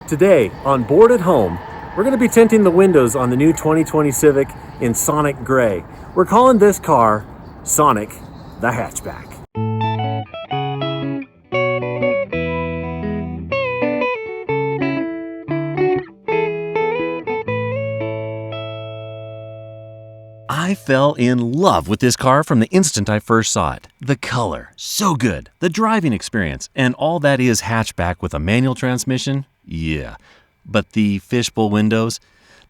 Today, on Board at Home, we're going to be tinting the windows on the new 2020 Civic in Sonic Gray. We're calling this car Sonic the Hatchback. I fell in love with this car from the instant I first saw it. The color, so good. The driving experience, and all that is hatchback with a manual transmission, yeah. But the fishbowl windows,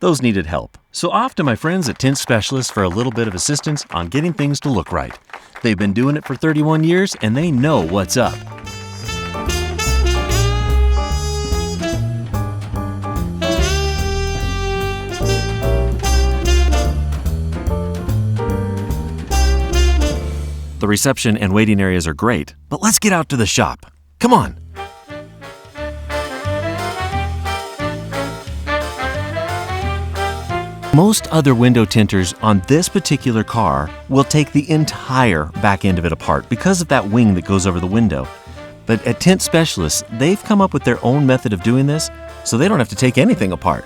those needed help. So off to my friends at Tint Specialists for a little bit of assistance on getting things to look right. They've been doing it for 31 years, and they know what's up. The reception and waiting areas are great, but let's get out to the shop. Come on. Most other window tinters on this particular car will take the entire back end of it apart because of that wing that goes over the window. But at Tint Specialists, they've come up with their own method of doing this, so they don't have to take anything apart.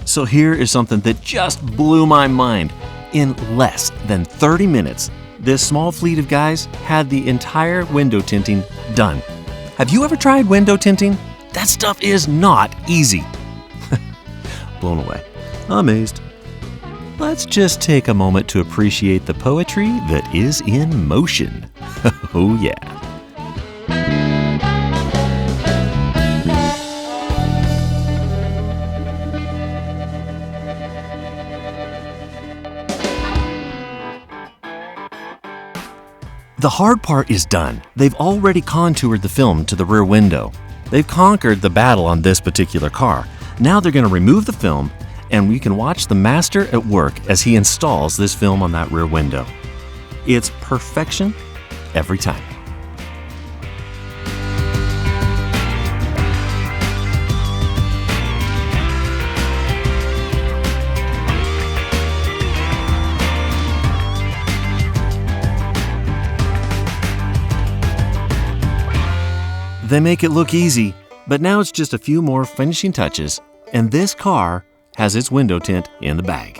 So here is something that just blew my mind. In less than 30 minutes, this small fleet of guys had the entire window tinting done. Have you ever tried window tinting? That stuff is not easy. Blown away. Amazed. Let's just take a moment to appreciate the poetry that is in motion. Oh yeah. The hard part is done. They've already contoured the film to the rear window. They've conquered the battle on this particular car. Now they're going to remove the film, and we can watch the master at work as he installs this film on that rear window. It's perfection every time. They make it look easy, but now it's just a few more finishing touches, and this car has its window tint in the bag.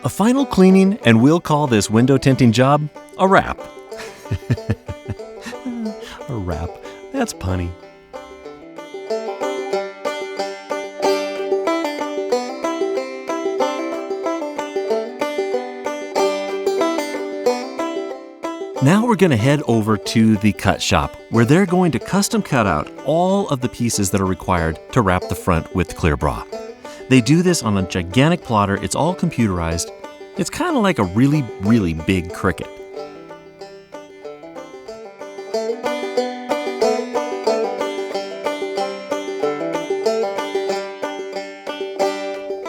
A final cleaning, and we'll call this window tinting job a wrap. A wrap. That's punny. Now we're going to head over to the cut shop, where they're going to custom cut out all of the pieces that are required to wrap the front with clear bra. They do this on a gigantic plotter. It's all computerized. It's kind of like a really, really big Cricut.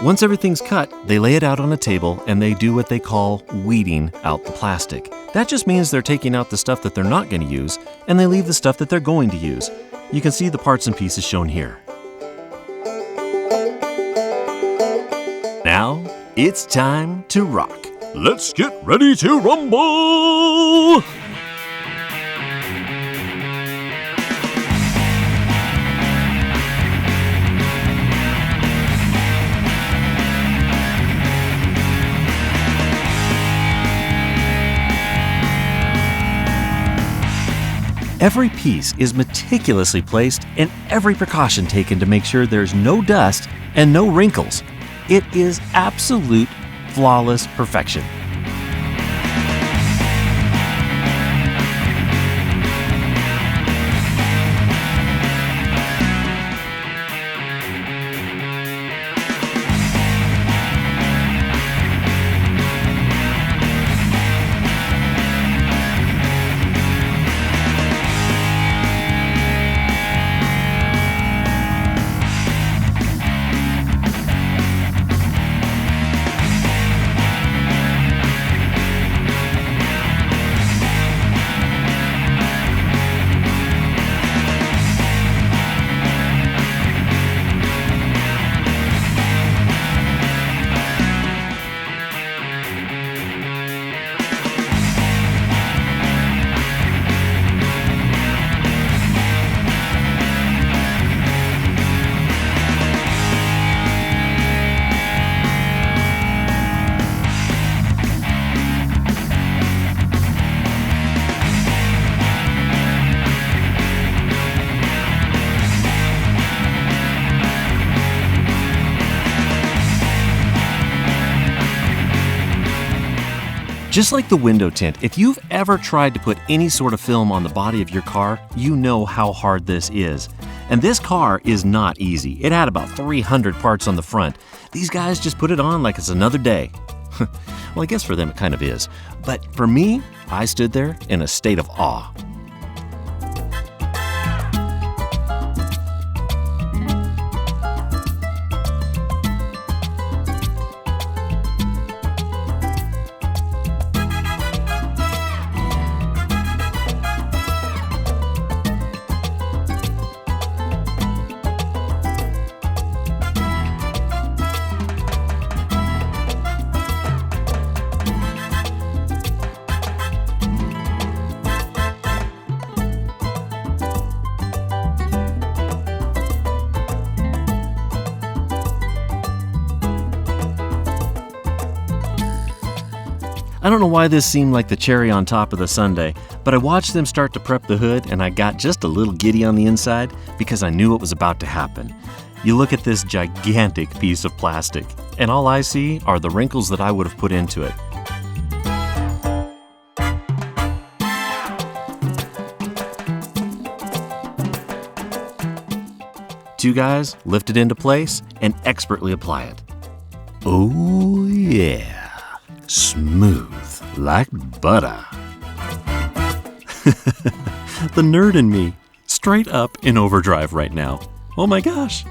Once everything's cut, they lay it out on a table and they do what they call weeding out the plastic. That just means they're taking out the stuff that they're not going to use and they leave the stuff that they're going to use. You can see the parts and pieces shown here. Now, it's time to rock. Let's get ready to rumble! Every piece is meticulously placed and every precaution taken to make sure there's no dust and no wrinkles. It is absolute flawless perfection. Just like the window tint, if you've ever tried to put any sort of film on the body of your car, you know how hard this is. And this car is not easy. It had about 300 parts on the front. These guys just put it on like it's another day. Well, I guess for them it kind of is. But for me, I stood there in a state of awe. I don't know why this seemed like the cherry on top of the sundae, but I watched them start to prep the hood and I got just a little giddy on the inside because I knew it was about to happen. You look at this gigantic piece of plastic, and all I see are the wrinkles that I would have put into it. Two guys lift it into place and expertly apply it. Oh yeah. Smooth like butter. The nerd in me, straight up in overdrive right now. Oh my gosh.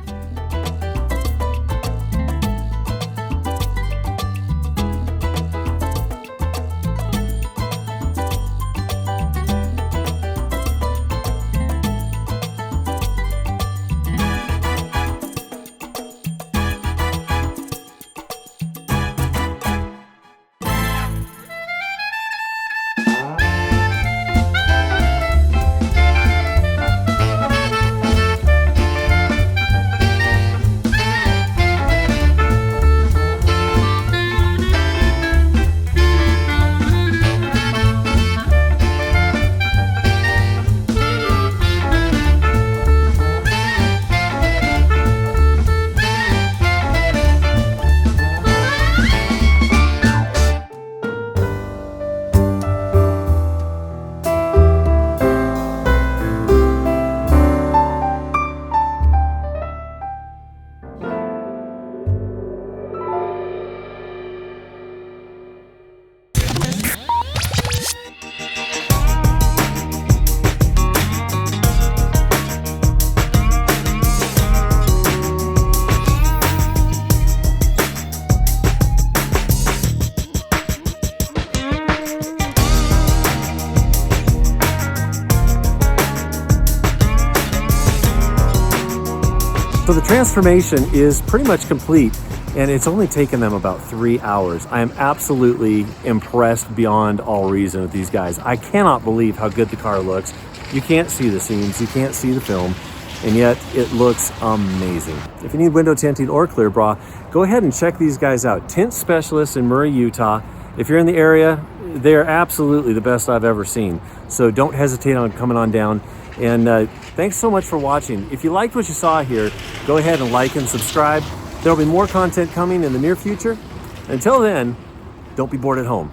So the transformation is pretty much complete, and it's only taken them about 3 hours. I am absolutely impressed beyond all reason with these guys. I cannot believe how good the car looks. You can't see the seams, you can't see the film, and yet it looks amazing. If you need window tinting or clear bra, go ahead and check these guys out. Tint Specialists in Murray, Utah. If you're in the area, they're absolutely the best I've ever seen. So don't hesitate on coming on down. And thanks so much for watching. If you liked what you saw here, go ahead and like and subscribe. There'll be more content coming in the near future. Until then, don't be bored at home.